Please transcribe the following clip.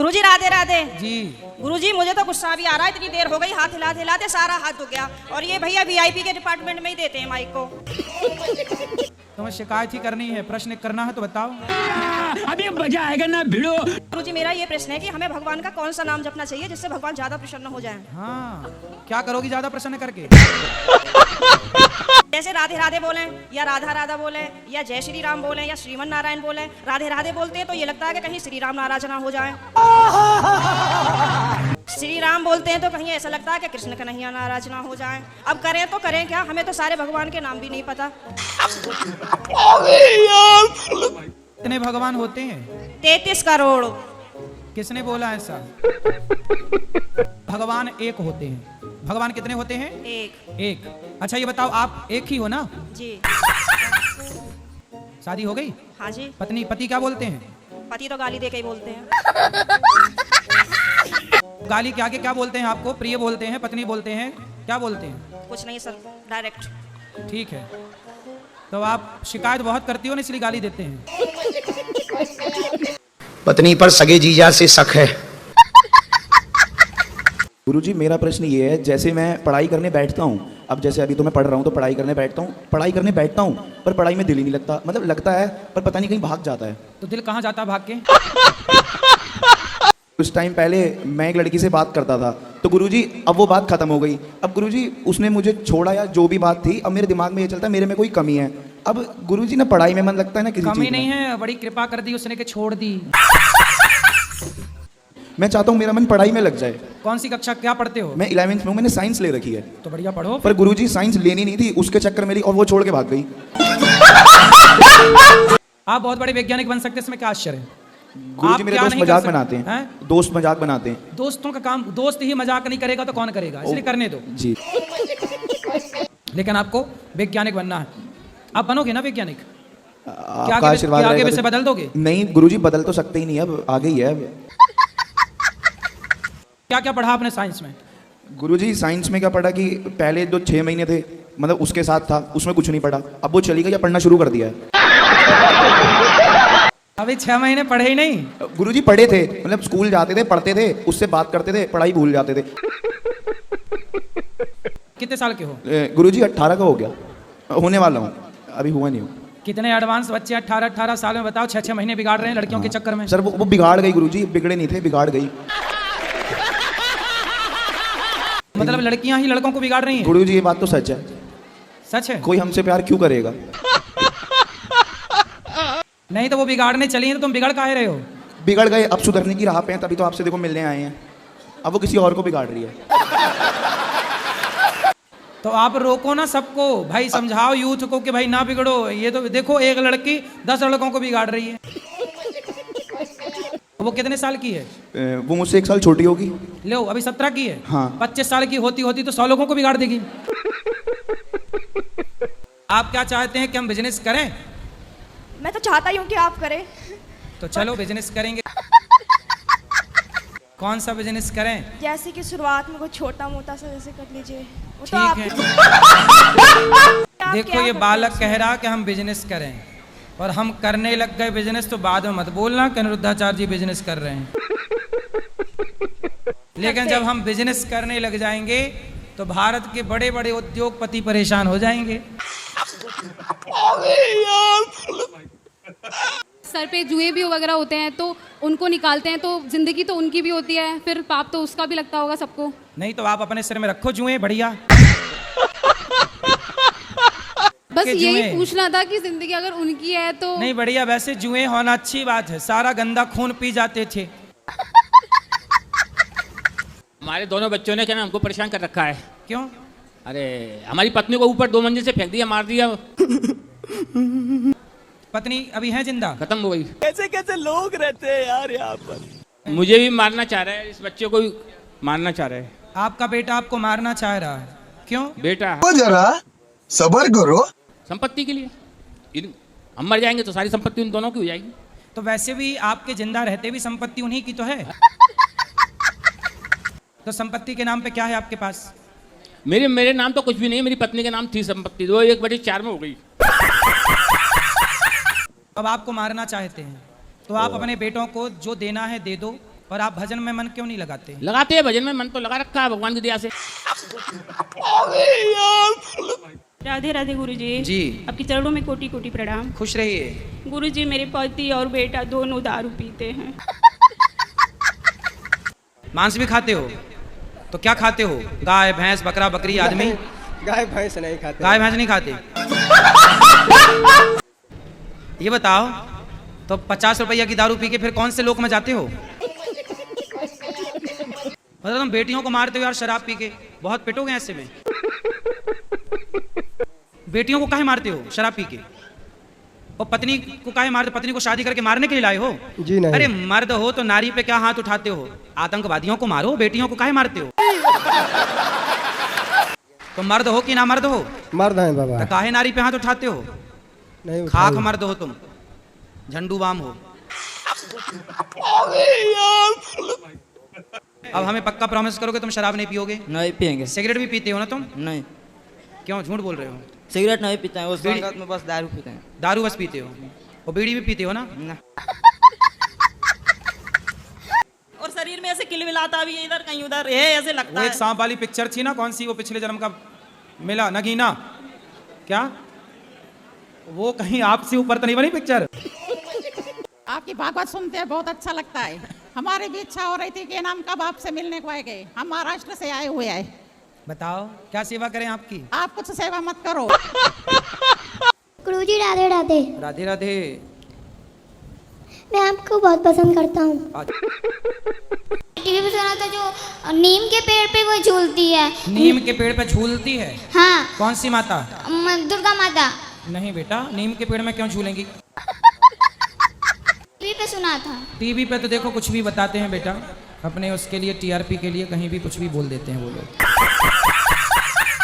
गुरुजी राधे राधे जी। गुरुजी मुझे तो गुस्सा भी आ रहा है, इतनी देर हो गई, हाथ हिलाते हिलाते सारा हाथ दुख गया। और ये भैया वीआईपी के डिपार्टमेंट में ही देते हैं माइक को। तुम्हें शिकायत ही करनी है, प्रश्न करना है तो बताओ। अभी मजा आएगा ना भिड़ो। गुरुजी मेरा ये प्रश्न है कि हमें भगवान का कौन सा नाम जपना चाहिए जिससे भगवान ज्यादा प्रसन्न हो जाएं? हाँ, क्या करोगी ज्यादा प्रसन्न करके? जैसे राधे राधे बोलें या राधा राधा बोलें या जय श्री राम बोलें या श्रीमन नारायण बोलें। राधे राधे बोलते हैं तो ये लगता है कि कहीं श्री राम नाराज ना हो जाए। श्री राम बोलते हैं तो कहीं ऐसा लगता है कि कृष्ण कन्हैया नाराज ना हो जाए। अब करें तो करें क्या, हमें तो सारे भगवान के नाम भी नहीं पता। कितने भगवान होते हैं? 33 करोड़। किसने बोला ऐसा? भगवान एक होते हैं। भगवान कितने होते हैं? एक। अच्छा ये बताओ, आप एक ही हो ना? जी। शादी हो गई? हाँ जी। पत्नी पति क्या बोलते हैं? पति तो गाली दे के ही बोलते हैं। गाली के आगे क्या बोलते हैं आपको? प्रिय बोलते हैं, पत्नी बोलते हैं, क्या बोलते हैं? कुछ नहीं सर, डायरेक्ट। ठीक है, तो आप शिकायत बहुत करती हो ना, इसलिए गाली देते हैं। पत्नी पर सगे जीजा से शक है। गुरुजी मेरा प्रश्न ये है, जैसे मैं पढ़ाई करने बैठता हूँ, अब जैसे अभी तो मैं पढ़ रहा हूँ तो पढ़ाई करने बैठता हूँ पर पढ़ाई में दिल ही नहीं लगता, मतलब लगता है पर पता नहीं कहीं भाग जाता है। तो दिल कहाँ जाता भाग के? कुछ टाइम पहले मैं एक लड़की से बात करता था तो गुरुजी अब वो बात खत्म हो गई। अब गुरुजी उसने मुझे छोड़ा या जो भी बात थी, अब मेरे दिमाग में ये चलता है मेरे में कोई कमी है। अब गुरुजी ना पढ़ाई में मन लगता है ना किसी कमी चीज नहीं में। है, बड़ी कृपा कर दी उसने कि छोड़ दी। मैं चाहता हूँ मेरा मन पढ़ाई में लग जाए। कौन सी कक्षा क्या पढ़ते हो? मैं 11th में हूँ, मैंने साइंस ले रखी है। तो बढ़िया पढ़ो। पर गुरुजी साइंस लेनी नहीं थी, उसके चक्कर में ली और वो छोड़ के भाग गई। आप बहुत बड़े वैज्ञानिक बन सकते हैं, इसमें क्या आश्चर्य है? गुरुजी मेरे क्या दोस्त नहीं मजाक कर बनाते सकते? हैं, दोस्त मजाक बनाते हैं। दोस्तों का काम, दोस्त ही मजाक नहीं करेगा तो कौन करेगा, इसलिए करने दो जी। लेकिन आपको वैज्ञानिक बनना है, आप बनोगे ना वैज्ञानिक? आपका आशीर्वाद आगे रहेगा वैसे तो- बदल दोगे? नहीं गुरुजी बदल तो सकते ही नहीं, अब आगे ही है। अब क्या क्या पढ़ा आपने साइंस में? गुरुजी साइंस में क्या पढ़ा कि पहले जो 6 महीने थे, मतलब उसके साथ था, उसमें कुछ नहीं पढ़ा। अब वो चली गई या पढ़ना शुरू कर दिया है। अभी 6 महीने पढ़े ही नहीं? गुरुजी पढ़े थे, मतलब स्कूल जाते थे, पढ़ते थे, उससे बात करते थे, पढ़ाई भूल जाते थे। कितने साल के हो? गुरुजी 18 का हो गया, होने वाला हूँ, अभी हुआ नहीं हूँ। कितने एडवांस बच्चे 18 साल में, बताओ 6 महीने बिगाड़ रहे हैं लड़कियों के चक्कर में। सर वो बिगाड़ गई गुरुजी, बिगड़े नहीं थे, बिगाड़ गई। मतलब लड़कियां ही लड़कों को बिगाड़ रही हैं? गुरुजी ये बात तो सच है। सच है? कोई हमसे प्यार क्यों करेगा? नहीं तो वो बिगाड़ने चली हैं तो तुम बिगड़ काहे रहे हो? बिगड़ गए, अब सुधरने की राह पे हैं, तभी तो आपसे देखो मिलने आए हैं। अब वो किसी और को बिगाड़ रही है। तो आप रोको ना सबको भाई, समझाओ यूथ को कि भाई ना बिगड़ो। ये तो देखो एक लड़की 10 लड़कों को बिगाड़ रही है। वो कितने साल की है? वो मुझसे 1 साल छोटी होगी। लो अभी 17 की है। हाँ। 25 साल की होती होती तो 100 लोगों को बिगाड़ देगी। आप क्या चाहते हैं कि हम बिजनेस करें? मैं तो चाहता ही हूँ कि आप करें। तो चलो बिजनेस करेंगे। कौन सा बिजनेस करें? जैसे कि शुरुआत में कुछ छोटा मोटा सा जैसे कर लीजिए। वो तो ठीक है। आप देखो क्या ये करते बालक हैं? कह रहा कि हम बिजनेस करें और हम करने लग गए बिजनेस, तो बाद में मत बोलना कि अनिरुद्धाचार्य जी बिजनेस कर रहे हैं। लेकिन जब हम बिजनेस करने लग जाएंगे तो भारत के बड़े बड़े उद्योगपति परेशान हो जाएंगे। सर पे जुए भी वगैरह होते हैं तो उनको निकालते हैं, तो जिंदगी तो उनकी भी होती है, फिर पाप तो उसका भी लगता होगा सबको। नहीं तो आप अपने सिर में रखो जुए, बढ़िया। बस के यही जुए। पूछना था कि जिंदगी अगर उनकी है तो। नहीं बढ़िया, वैसे जुए होना अच्छी बात है, सारा गंदा खून पी जाते थे। हमारे दोनों बच्चों ने क्या ना हमको परेशान कर रखा है। क्यों? अरे हमारी पत्नी को ऊपर 2 मंजिल से फेंक दिया, मार दिया, पत्नी अभी है जिंदा? खत्म हो गई। कैसे कैसे लोग रहते हैं यार यहाँ पर। मुझे भी मारना चाह रहा है, इस बच्चे को भी मारना चाह रहा है। आपका बेटा आपको मारना चाह रहा है, क्यों? बेटा जरा सबर करो। संपत्ति के लिए। हम मर जाएंगे तो सारी संपत्ति उन दोनों की हो जाएगी। तो वैसे भी आपके जिंदा रहते भी संपत्ति उन्हीं की तो है। तो संपत्ति के नाम पे क्या है आपके पास? मेरे नाम तो कुछ भी नहीं, मेरी पत्नी के नाम थी संपत्ति, 2/1/4 में हो गई। अब आपको मारना चाहते हैं तो आप अपने बेटों को जो देना है दे दो, और आप भजन में मन क्यों नहीं लगाते? लगाते हैं भजन में मन तो लगा रखा है भगवान की दया से। राधे राधे गुरुजी। जी। आपके चरणों में कोटि कोटि प्रणाम। खुश रहिए। गुरुजी, मेरे पति और बेटा दोनों दारू पीते हैं। मांस भी खाते हो? तो क्या खाते हो? गाय, भैंस, बकरा, बकरी, आदमी? गाय भैंस नहीं खाते। गाय भैंस नहीं खाते? ये बताओ, तो 50 रुपया की दारू पी के फिर कौन से लोक में जाते हो? मतलब तुम बेटियों को मारते हो यार शराब पी के, बहुत पिटोगे ऐसे में। बेटियों को काहे मारते हो शराब पी के? और पत्नी को काहे मारते? पत्नी को शादी करके मारने के लिए लाए हो? जी नहीं। अरे मर्द हो तो नारी पे क्या हाथ उठाते हो? आतंकवादियों को मारो, बेटियों को काहे मारते हो? तो मर्द हो कि ना मर्द हो? मर्द हैं बाबा। तो काहे नारी पे हाथ उठाते हो? नहीं खाक मर्द हो तुम, झंडू बाम हो। अब हमें पक्का प्रॉमिस करोगे तुम शराब नहीं पियोगे? नहीं पियेंगे। सिगरेट भी पीते हो ना तुम? नहीं, क्यों झूठ बोल रहे हो? सिगरेट नहीं पीते हैं, उस संगत में बस दारू पीते हैं। दारू बस पीते हो? और बीड़ी भी पीते हो ना? और शरीर में ऐसे किलबिलाता भी है, इधर कहीं उधर है, ऐसे लगता वो एक सांप वाली पिक्चर थी ना, कौन सी, वो पिछले जन्म का मिला नगीना क्या? वो कहीं आपसे ऊपर तो नहीं बनी पिक्चर? आपकी भागवत सुनते हैं, बहुत अच्छा लगता है। हमारी भी इच्छा हो रही थी कि हम कब आपसे मिलने को आएंगे। हम महाराष्ट्र से आए हुए हैं। बताओ क्या सेवा करें आपकी? आप कुछ सेवा मत करो। गुरुजी राधे राधे। राधे राधे। मैं आपको बहुत पसंद करता हूँ। टीवी पे सुना था जो नीम के पेड़ पे वो झूलती है। नीम के पेड़ पे झूलती है? हाँ। कौन सी माता? दुर्गा माता। नहीं बेटा, नीम के पेड़ में क्यों झूलेंगी? टीवी पे सुना था। टीवी पे तो देखो कुछ भी बताते हैं बेटा, अपने उसके लिए टीआरपी के लिए कहीं भी कुछ भी बोल देते हैं वो लोग।